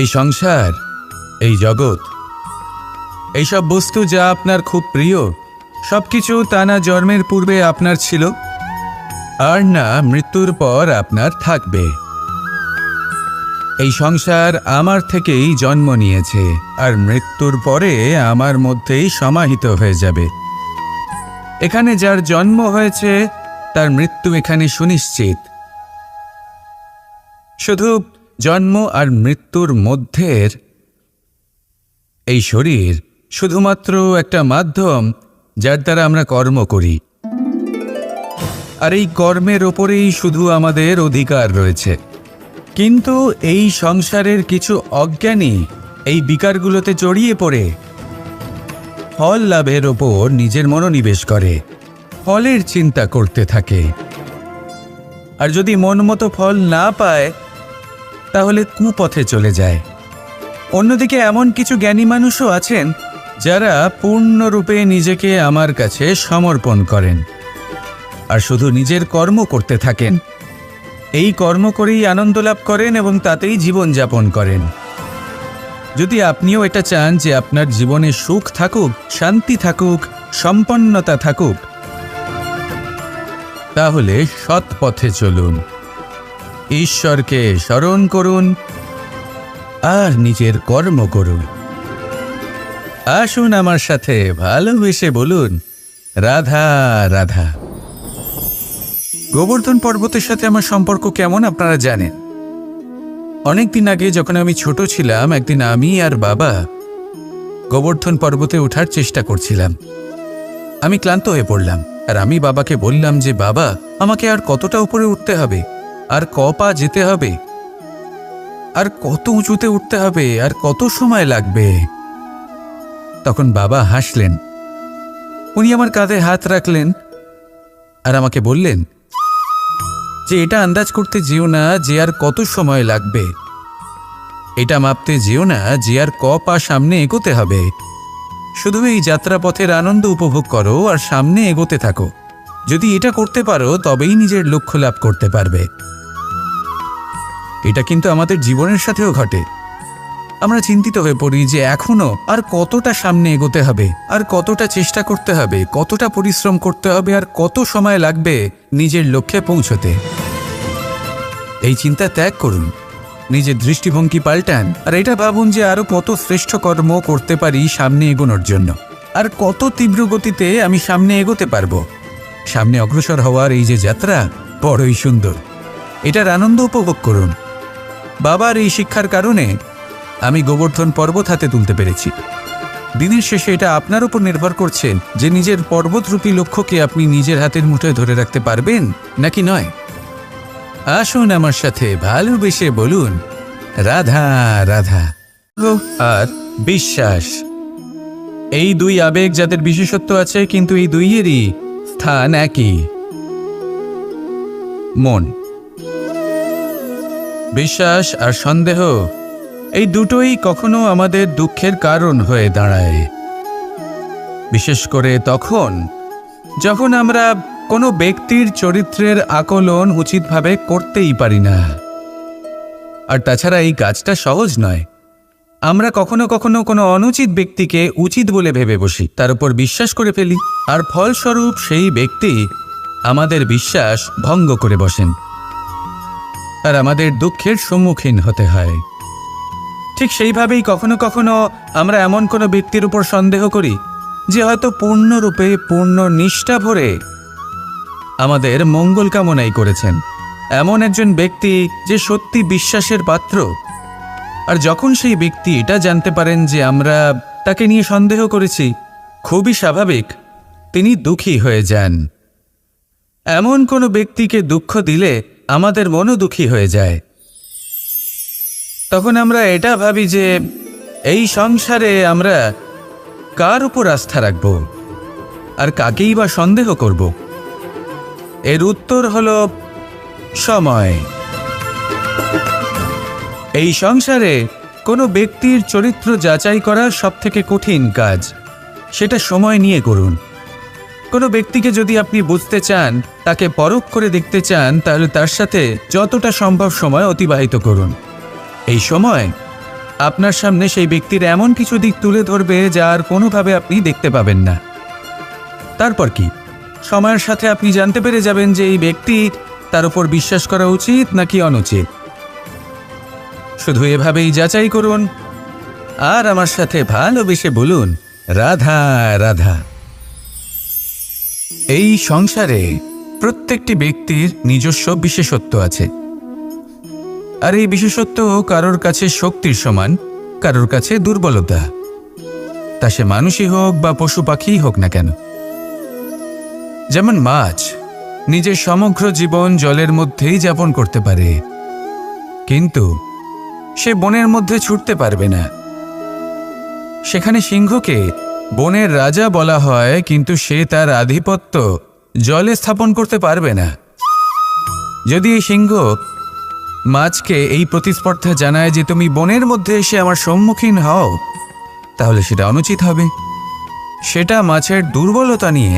Speaker 1: এই সংসার, এই জগৎ, এইসব বস্তু যা আপনার খুব প্রিয়, সবকিছু তা না জন্মের পূর্বে আপনার ছিল আর না মৃত্যুর পর আপনার থাকবে। এই সংসার আমার থেকেই জন্ম নিয়েছে আর মৃত্যুর পরে আমার মধ্যেই সমাহিত হয়ে যাবে। এখানে যার জন্ম হয়েছে তার মৃত্যু এখানে সুনিশ্চিত। শুধু জন্ম আর মৃত্যুর মধ্যের এই শরীর শুধুমাত্র একটা মাধ্যম যার দ্বারা আমরা কর্ম করি, আর এই কর্মের ওপরেই শুধু আমাদের অধিকার রয়েছে। কিন্তু এই সংসারের কিছু অজ্ঞানী এই বিকারগুলোতে জড়িয়ে পড়ে ফল লাভের ওপর নিজের মনোনিবেশ করে, ফলের চিন্তা করতে থাকে। আর যদি মন মতো ফল না পায় তাহলে কুপথে চলে যায়, অন্যদিকে এমন কিছু জ্ঞানী মানুষও আছেন যারা পূর্ণরূপে নিজেকে আমার কাছে সমর্পণ করেন আর শুধু নিজের কর্ম করতে থাকেন। এই কর্ম করেই আনন্দ লাভ করেন এবং তাতেই জীবনযাপন করেন। যদি আপনিও এটা চান যে আপনার জীবনে সুখ থাকুক, শান্তি থাকুক, সম্পন্নতা থাকুক, তাহলে সৎ পথে চলুন, ঈশ্বরকে স্মরণ করুন আর নিজের কর্ম করুন। আসুন আমার সাথে ভালোবেসে বলুন, রাধা রাধা। গোবর্ধন পর্বতের সাথে আমার সম্পর্ক কেমন আপনারা জানেন। অনেকদিন আগে যখন আমি ছোট ছিলাম, একদিন আমি আর বাবা গোবর্ধন পর্বতে ওঠার চেষ্টা করছিলাম। আমি ক্লান্ত হয়ে পড়লাম আর আমি বাবাকে বললাম যে বাবা, আমাকে আর কতটা উপরে উঠতে হবে, আর ক পা যেতে হবে, আর কত উঁচুতে উঠতে হবে, আর কত সময় লাগবে। তখন বাবা হাসলেন। উনি আমার কাঁধে হাত রাখলেন আর আমাকে বললেন যে এটা আন্দাজ করতে যেও না যে আর কত সময় লাগবে, এটা মাপতে যেও না যে আর ক পা সামনে এগোতে হবে। শুধু এই যাত্রাপথের আনন্দ উপভোগ করো আর সামনে এগোতে থাকো। যদি এটা করতে পারো তবেই নিজের লক্ষ্য লাভ করতে পারবে। এটা কিন্তু আমাদের জীবনের সাথেও ঘটে। আমরা চিন্তিত হয়ে পড়ি যে এখনো আর কতটা সামনে এগোতে হবে, আর কতটা চেষ্টা করতে হবে, কতটা পরিশ্রম করতে হবে, আর কত সময় লাগবে নিজের লক্ষ্যে পৌঁছতে। এই চিন্তা ত্যাগ করুন, নিজের দৃষ্টিভঙ্গি পাল্টান আর এটা ভাবুন যে আরো কত শ্রেষ্ঠ কর্ম করতে পারি সামনে এগোনোর জন্য, আর কত তীব্র গতিতে আমি সামনে এগোতে পারবো। সামনে অগ্রসর হওয়ার এই যে যাত্রা বড়ই সুন্দর, এটার আনন্দ উপভোগ করুন। বাবার এই শিক্ষার কারণে আমি গোবর্ধন পর্বত হাতে তুলতে পেরেছি। দিনের শেষে এটা আপনার উপর নির্ভর করছে যে নিজের পর্বতরূপী লক্ষ্যকে আপনি নিজের হাতের মুঠোয় ধরে রাখতে পারবেন নাকি নয়। আসুন আমার সাথে ভালোবেসে বলুন, রাধা রাধা। আর বিশ্বাস, এই দুই আবেগ যাদের বিশেষত্ব আছে, কিন্তু এই দুইয়েরই স্থান একই, মন। বিশ্বাস আর সন্দেহ এই দুটোই কখনো আমাদের দুঃখের কারণ হয়ে দাঁড়ায়, বিশেষ করে তখন যখন আমরা কোনো ব্যক্তির চরিত্রের আকলন উচিতভাবে করতেই পারি না। আর তাছাড়া এই কাজটা সহজ নয়। আমরা কখনো কখনো কোনো অনুচিত ব্যক্তিকে উচিত বলে ভেবে বসি, তার উপর বিশ্বাস করে ফেলি, আর ফলস্বরূপ সেই ব্যক্তি আমাদের বিশ্বাস ভঙ্গ করে বসেন আর আমাদের দুঃখের সম্মুখীন হতে হয়। ঠিক সেইভাবেই কখনো কখনো আমরা এমন কোনো ব্যক্তির উপর সন্দেহ করি যে হয়তো পূর্ণরূপে পূর্ণ নিষ্ঠা ভরে আমাদের মঙ্গল কামনাই করেছেন, এমন একজন ব্যক্তি যে সত্যি বিশ্বাসের পাত্র। আর যখন সেই ব্যক্তি এটা জানতে পারেন যে আমরা তাকে নিয়ে সন্দেহ করেছি, খুবই স্বাভাবিক তিনি দুঃখী হয়ে যান। এমন কোনো ব্যক্তিকে দুঃখ দিলে আমাদের মনও দুঃখী হয়ে যায়। তখন আমরা এটা ভাবি যে এই সংসারে আমরা কার উপর আস্থা রাখব আর কাকেই বা সন্দেহ করব। এর উত্তর হলো সময়। এই সংসারে কোনো ব্যক্তির চরিত্র যাচাই করা সবথেকে কঠিন কাজ, সেটা সময় নিয়ে করুন। কোনো ব্যক্তিকে যদি আপনি বুঝতে চান, তাকে পরখ করে দেখতে চান, তাহলে তার সাথে যতটা সম্ভব সময় অতিবাহিত করুন। এই সময় আপনার সামনে সেই ব্যক্তির এমন কিছু দিক তুলে ধরবে যা আর কোনোভাবে আপনি দেখতে পাবেন না। তারপর কি, সময়ের সাথে আপনি জানতে পেরে যাবেন যে এই ব্যক্তি, তার উপর বিশ্বাস করা উচিত নাকি অনুচিত। শুধু এভাবেই যাচাই করুন আর আমার সাথে ভালোবেসে বলুন, রাধা রাধা। এই সংসারে প্রত্যেকটি ব্যক্তির নিজস্ব বিশেষত্ব আছে, আর এই বিশেষত্ব কারোর কাছে শক্তির সমান, কারোর কাছে দুর্বলতা, তা সে মানুষই হোক বা পশু পাখিই হোক না কেন। যেমন মাছ নিজের সমগ্র জীবন জলের মধ্যেই যাপন করতে পারে, কিন্তু সে বনের মধ্যে ছুটতে পারবে না। সেখানে সিংহকে বনের রাজা বলা হয়, কিন্তু সে তার আধিপত্য জলে স্থাপন করতে পারবে না। যদি এই সিংহ মাছকে এই প্রতিস্পর্ধা জানায় যে তুমি বনের মধ্যে এসে আমার সম্মুখীন হও, তাহলে সেটা অনুচিত হবে। সেটা মাছের দুর্বলতা নিয়ে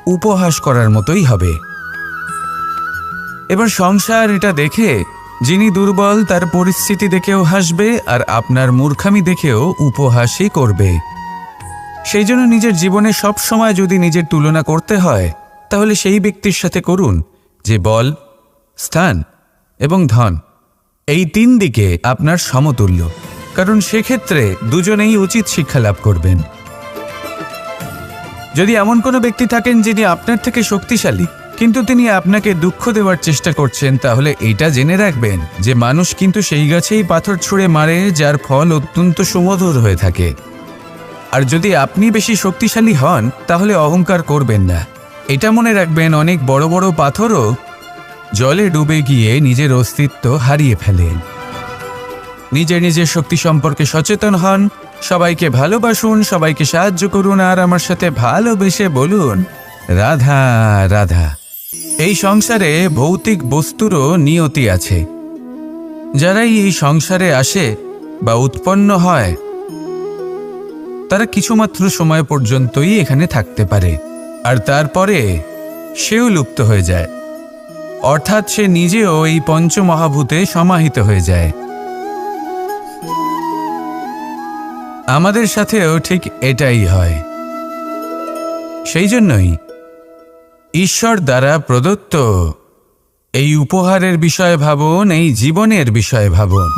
Speaker 1: উপহাস করার মতোই হবে। এবার সংসার এটা দেখে যিনি দুর্বল তার পরিস্থিতি দেখেও হাসবে আর আপনার মূর্খামি দেখেও উপহাসই করবে। সেই জন্য নিজের জীবনে সব সময় যদি নিজের তুলনা করতে হয় তাহলে সেই ব্যক্তির সাথে করুন যে বল, স্থান এবং ধন এই তিন দিকে আপনার সমতুল্য, কারণ সেক্ষেত্রে দুজনেই উচিত শিক্ষা লাভ করবেন। যদি এমন কোনো ব্যক্তি থাকেন যিনি আপনার থেকে শক্তিশালী কিন্তু তিনি আপনাকে দুঃখ দেওয়ার চেষ্টা করছেন, তাহলে এটা জেনে রাখবেন যে মানুষ কিন্তু সেই গাছেই পাথর ছুঁড়ে মারে যার ফল অত্যন্ত সুমধুর হয়ে থাকে। আর যদি আপনি বেশি শক্তিশালী হন তাহলে অহংকার করবেন না। এটা মনে রাখবেন, অনেক বড় বড় পাথরও জলে ডুবে গিয়ে নিজের অস্তিত্ব হারিয়ে ফেলেন। নিজের শক্তি সম্পর্কে সচেতন হন, সবাইকে ভালোবাসুন, সবাইকে সাহায্য করুন আর আমার সাথে ভালোবেসে বলুন রাধা রাধা। এই সংসারে ভৌতিক বস্তুরও নিয়তি আছে। যারাই এই সংসারে আসে বা উৎপন্ন হয় তারা কিছুমাত্র সময় পর্যন্তই এখানে থাকতে পারে, আর তারপরে সেও লুপ্ত হয়ে যায়, অর্থাৎ সে নিজেও এই পঞ্চমহাভূতে সমাহিত হয়ে যায়। আমাদের সাথেও ঠিক এটাই হয়। সেই জন্যই ঈশ্বর দ্বারা প্রদত্ত এই উপহারের বিষয়ে ভাবুন, এই জীবনের বিষয়ে ভাবুন।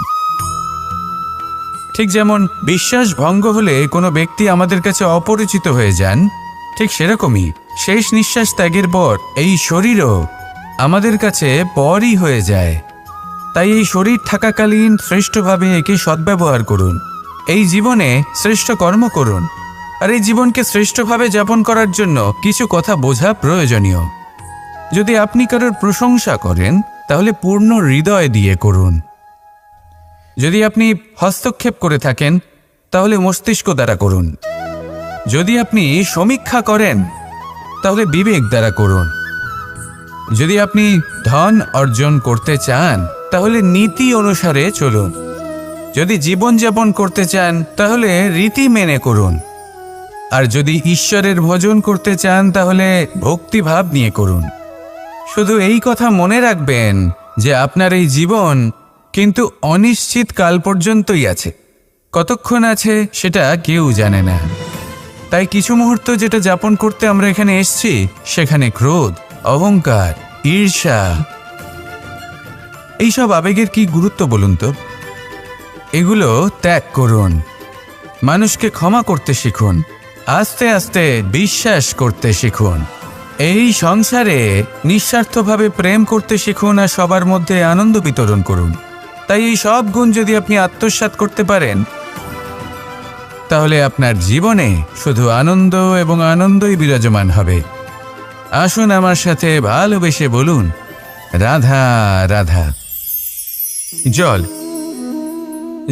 Speaker 1: ঠিক যেমন বিশ্বাস ভঙ্গ হলে কোনো ব্যক্তি আমাদের কাছে অপরিচিত হয়ে যান, ঠিক সেরকমই শেষ নিঃশ্বাস ত্যাগের পর এই শরীরও আমাদের কাছে পরই হয়ে যায়। তাই এই শরীর থাকাকালীন শ্রেষ্ঠভাবে একে সদ্ব্যবহার করুন, এই জীবনে শ্রেষ্ঠ কর্ম করুন। আর এই জীবনকে শ্রেষ্ঠভাবে যাপন করার জন্য কিছু কথা বোঝা প্রয়োজনীয়। যদি আপনি কারোর প্রশংসা করেন তাহলে পূর্ণ হৃদয় দিয়ে করুন। যদি আপনি হস্তক্ষেপ করে থাকেন তাহলে মস্তিষ্ক দ্বারা করুন। যদি আপনি সমীক্ষা করেন তাহলে বিবেক দ্বারা করুন। যদি আপনি ধন অর্জন করতে চান তাহলে নীতি অনুসারে চলুন। যদি জীবনযাপন করতে চান তাহলে রীতি মেনে করুন। আর যদি ঈশ্বরের ভজন করতে চান তাহলে ভক্তিভাব নিয়ে করুন। শুধু এই কথা মনে রাখবেন যে আপনার এই জীবন কিন্তু অনিশ্চিত কাল পর্যন্তই আছে। কতক্ষণ আছে সেটা কেউ জানে না। তাই কিছু মুহূর্ত যেটা যাপন করতে আমরা এখানে এসেছি সেখানে ক্রোধ, অহংকার, ঈর্ষা এইসব আবেগের কি গুরুত্ব বলুন তো? এগুলো ত্যাগ করুন। মানুষকে ক্ষমা করতে শিখুন, আস্তে আস্তে বিশ্বাস করতে শিখুন। এই সংসারে নিঃস্বার্থভাবে প্রেম করতে শিখুন আর সবার মধ্যে আনন্দ বিতরণ করুন। তাই এই সব গুণ যদি আপনি আত্মসাৎ করতে পারেন তাহলে আপনার জীবনে শুধু আনন্দ এবং আনন্দই বিরাজমান হবে। আসুন আমার সাথে ভালোবেসে বলুন রাধা রাধা।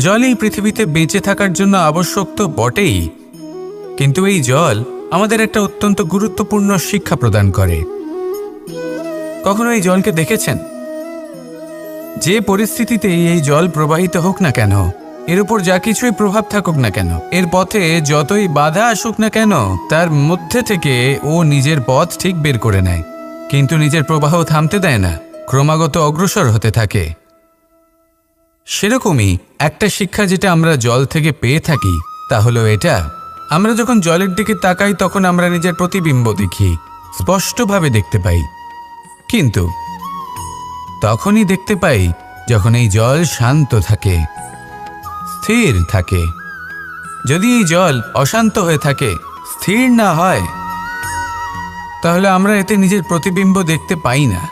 Speaker 1: জল এই পৃথিবীতে বেঁচে থাকার জন্য আবশ্যক তো বটেই, কিন্তু এই জল আমাদের একটা অত্যন্ত গুরুত্বপূর্ণ শিক্ষা প্রদান করে। কখনো এই জলকে দেখেছেন? যে পরিস্থিতিতেই এই জল প্রবাহিত হোক না কেন, এর উপর যা কিছুই প্রভাব থাকুক না কেন, এর পথে যতই বাধা আসুক না কেন, তার মধ্যে থেকে ও নিজের পথ ঠিক বের করে নেয়, কিন্তু নিজের প্রবাহ থামতে দেয় না, ক্রমাগত অগ্রসর হতে থাকে। সেরকমই একটা শিক্ষা যেটা আমরা জল থেকে পেয়ে থাকি তা হলো এটা, আমরা যখন জলের দিকে তাকাই তখন আমরা নিজের প্রতিবিম্ব দেখি, স্পষ্টভাবে দেখতে পাই। কিন্তু তখনই দেখতে পাই যখন এই জল শান্ত থাকে, স্থির থাকে। যদি এই জল অশান্ত হয়ে থাকে, স্থির না হয়, তাহলে আমরা এতে নিজের প্রতিবিম্ব দেখতে পাই না।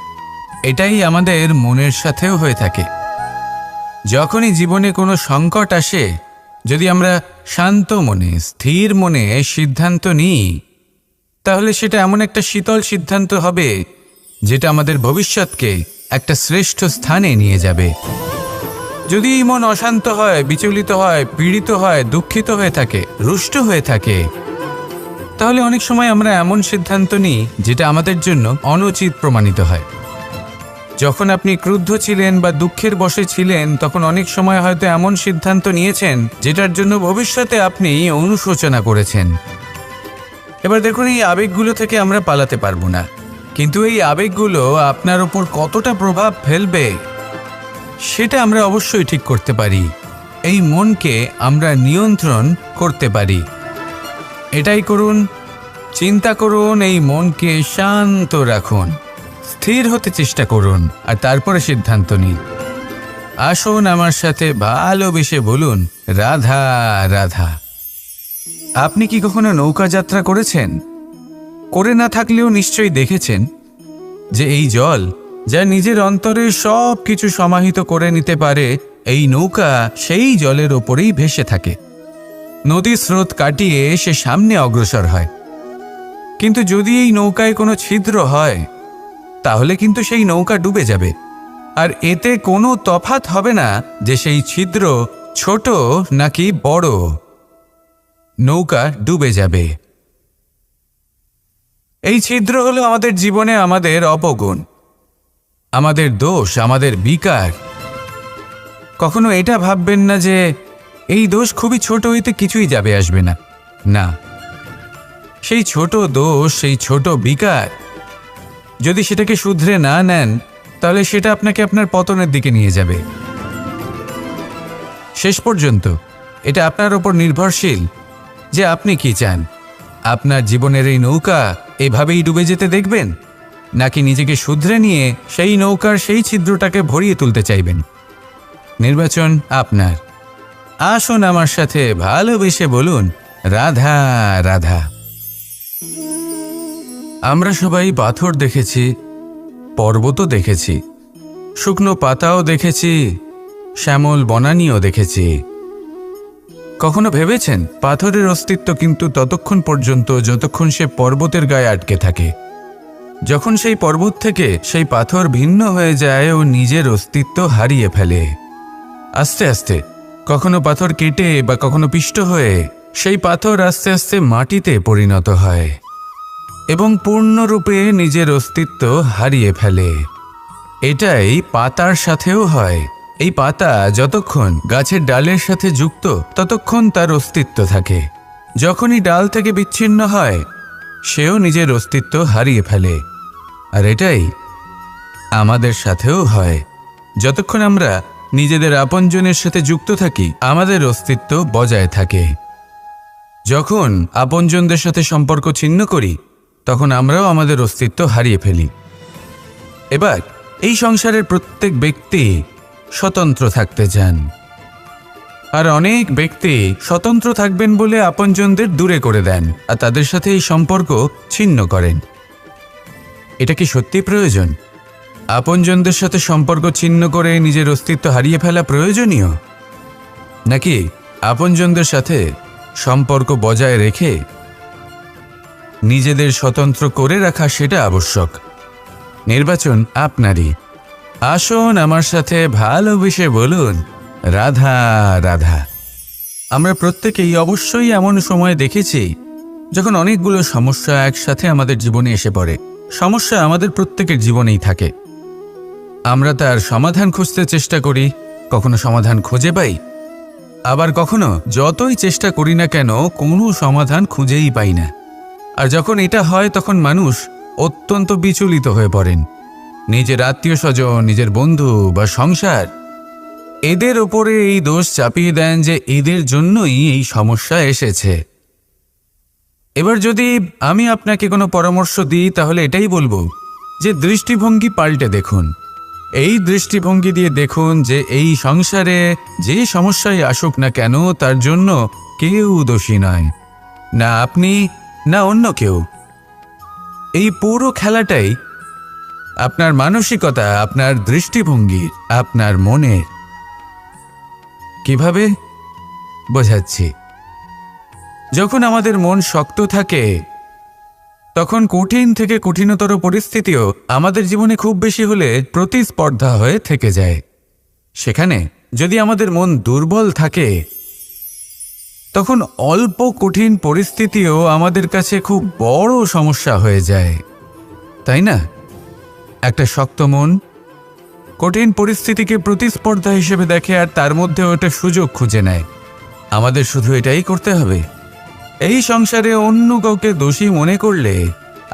Speaker 1: এটাই আমাদের মনের সাথেও হয়ে থাকে। যখনই জীবনে কোনো সংকট আসে, যদি আমরা শান্ত মনে, স্থির মনে সিদ্ধান্ত নিই, তাহলে সেটা এমন একটা শীতল সিদ্ধান্ত হবে যেটা আমাদের ভবিষ্যৎকে একটা শ্রেষ্ঠ স্থানে নিয়ে যাবে। যদি এই মন অশান্ত হয়, বিচলিত হয়, পীড়িত হয়, দুঃখিত হয়ে থাকে, রুষ্ট হয়ে থাকে, তাহলে অনেক সময় আমরা এমন সিদ্ধান্ত নিই যেটা আমাদের জন্য অনুচিত প্রমাণিত হয়। যখন আপনি ক্রুদ্ধ ছিলেন বা দুঃখের বশে ছিলেন, তখন অনেক সময় হয়তো এমন সিদ্ধান্ত নিয়েছেন যেটার জন্য ভবিষ্যতে আপনি অনুশোচনা করেছেন। এবার দেখুন, এই আবেগগুলো থেকে আমরা পালাতে পারবো না, কিন্তু এই আবেগগুলো আপনার ওপর কতটা প্রভাব ফেলবে সেটা আমরা অবশ্যই ঠিক করতে পারি। এই মনকে আমরা নিয়ন্ত্রণ করতে পারি। এটাই করুন, চিন্তা করুন, এই মনকে শান্ত রাখুন, স্থির হতে চেষ্টা করুন, আর তারপরে সিদ্ধান্ত নিন। আসুন আমার সাথে ভালোবেসে বলুন, রাধা রাধা। আপনি কি কখনো নৌকা যাত্রা করেছেন? করে না থাকলেও নিশ্চয়ই দেখেছেন যে এই জল যা নিজের অন্তরে সব কিছু সমাহিত করে নিতে পারে, এই নৌকা সেই জলের ওপরেই ভেসে থাকে। নদীর স্রোত কাটিয়ে সে সামনে অগ্রসর হয়। কিন্তু যদি এই নৌকায় কোনো ছিদ্র হয়, তাহলে কিন্তু সেই নৌকা ডুবে যাবে। আর এতে কোনো তফাৎ হবে না যে সেই ছিদ্র ছোট নাকি বড়, নৌকা ডুবে যাবে। এই ছিদ্র হলো আমাদের জীবনে আমাদের অপগুণ, আমাদের দোষ, আমাদের বিকার। কখনো এটা ভাববেন না যে এই দোষ খুবই ছোট, এতে কিছুই যাবে আসবে না। না, সেই ছোট দোষ, সেই ছোট বিকার যদি সেটাকে শুধরে না নেন, তাহলে সেটা আপনাকে আপনার পতনের দিকে নিয়ে যাবে। শেষ পর্যন্ত এটা আপনার ওপর নির্ভরশীল যে আপনি কি চান। আপনার জীবনের এই নৌকা এভাবেই ডুবে যেতে দেখবেন, নাকি নিজেকে শুধরে নিয়ে সেই নৌকার সেই ছিদ্রটাকে ভরিয়ে তুলতে চাইবেন? নির্বাচন আপনার। আসুন আমার সাথে ভালোবেসে বলুন, রাধা রাধা। আমরা সবাই পাথর দেখেছি, পর্বতও দেখেছি, শুকনো পাতাও দেখেছি, শ্যামল বনানীও দেখেছি। কখনো ভেবেছেন পাথরের অস্তিত্ব কিন্তু ততক্ষণ পর্যন্ত যতক্ষণ সে পর্বতের গায়ে আটকে থাকে। যখন সেই পর্বত থেকে সেই পাথর ভিন্ন হয়ে যায় ও নিজের অস্তিত্ব হারিয়ে ফেলে। আস্তে আস্তে কখনো পাথর কেটে বা কখনো পিষ্ট হয়ে সেই পাথর আস্তে আস্তে মাটিতে পরিণত হয় এবং পূর্ণরূপে নিজের অস্তিত্ব হারিয়ে ফেলে। এটাই পাতার সাথেও হয়। এই পাতা যতক্ষণ গাছের ডালের সাথে যুক্ত ততক্ষণ তার অস্তিত্ব থাকে। যখনই ডাল থেকে বিচ্ছিন্ন হয়, সেও নিজের অস্তিত্ব হারিয়ে ফেলে। আর এটাই আমাদের সাথেও হয়। যতক্ষণ আমরা নিজেদের আপনজনের সাথে যুক্ত থাকি, আমাদের অস্তিত্ব বজায় থাকে। যখন আপনজনদের সাথে সম্পর্ক ছিন্ন করি, তখন আমরাও আমাদের অস্তিত্ব হারিয়ে ফেলি। এবার এই সংসারের প্রত্যেক ব্যক্তি স্বতন্ত্র থাকতে চান, আর অনেক ব্যক্তি স্বতন্ত্র থাকবেন বলে আপনজনদের দূরে করে দেন আর তাদের সাথে এই সম্পর্ক ছিন্ন করেন। এটা কি সত্যি প্রয়োজন? আপনজনদের সাথে সম্পর্ক ছিন্ন করে নিজের অস্তিত্ব হারিয়ে ফেলা প্রয়োজনীয়, নাকি আপনজনদের সাথে সম্পর্ক বজায় রেখে নিজেদের স্বতন্ত্র করে রাখা সেটা আবশ্যক? নির্বাচন আপনারই। আসুন আমার সাথে ভালোবেসে বলুন, রাধা রাধা। আমরা প্রত্যেকেই অবশ্যই এমন সময় দেখেছি যখন অনেকগুলো সমস্যা একসাথে আমাদের জীবনে এসে পড়ে। সমস্যা আমাদের প্রত্যেকের জীবনেই থাকে। আমরা তার সমাধান খুঁজতে চেষ্টা করি, কখনো সমাধান খুঁজে পাই, আবার কখনো যতই চেষ্টা করি না কেন কোনো সমাধান খুঁজেই পাই না। আর যখন এটা হয়, তখন মানুষ অত্যন্ত বিচলিত হয়ে পড়েন। নিজের আত্মীয় স্বজন, নিজের বন্ধু বা সংসার, এদের ওপরে এই দোষ চাপিয়ে দেন যে এদের জন্যই এই সমস্যা এসেছে। এবার যদি আমি আপনাকে কোনো পরামর্শ দিই, তাহলে এটাই বলবো যে দৃষ্টিভঙ্গি পাল্টে দেখুন। এই দৃষ্টিভঙ্গি দিয়ে দেখুন যে এই সংসারে যে সমস্যাই আসুক না কেন, তার জন্য কেউ দোষী নয়, না আপনি না অন্য কেউ। এই পুরো খেলাটাই আপনার মানসিকতা, আপনার দৃষ্টিভঙ্গি, আপনার মনের। কিভাবে বোঝাচ্ছি? যখন আমাদের মন শক্ত থাকে, তখন কঠিন থেকে কঠিনতর পরিস্থিতিও আমাদের জীবনে খুব বেশি হলে প্রতিস্পর্ধা হয়ে থেকে যায়। সেখানে যদি আমাদের মন দুর্বল থাকে, তখন অল্প কঠিন পরিস্থিতিও আমাদের কাছে খুব বড় সমস্যা হয়ে যায়, তাই না? একটা শক্ত মন কঠিন পরিস্থিতিকে প্রতিস্পর্ধা হিসেবে দেখে আর তার মধ্যে ওটা সুযোগ খুঁজে নেয়। আমাদের শুধু এটাই করতে হবে। এই সংসারে অন্য কাউকে দোষী মনে করলে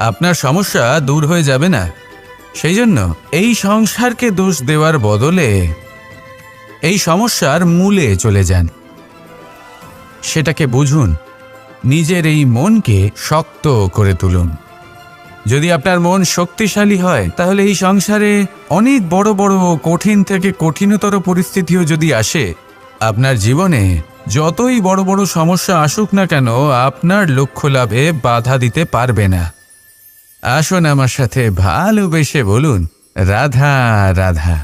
Speaker 1: আপনার সমস্যা দূর হয়ে যাবে না। সেই জন্য এই সংসারকে দোষ দেওয়ার বদলে এই সমস্যার মূলে চলে যান, সেটাকে বুঝুন, নিজের এই মনকে শক্ত করে তুলুন। যদি আপনার মন শক্তিশালী হয় তাহলে এই সংসারে অনেক বড় বড় কঠিন থেকে কঠিনতর পরিস্থিতিও যদি আসে, আপনার জীবনে যতই বড় বড় সমস্যা আসুক না কেন আপনার লক্ষ্য লাভে বাধা দিতে পারবে না। আসুন আমার সাথে ভালোবেসে বলুন, রাধা রাধা।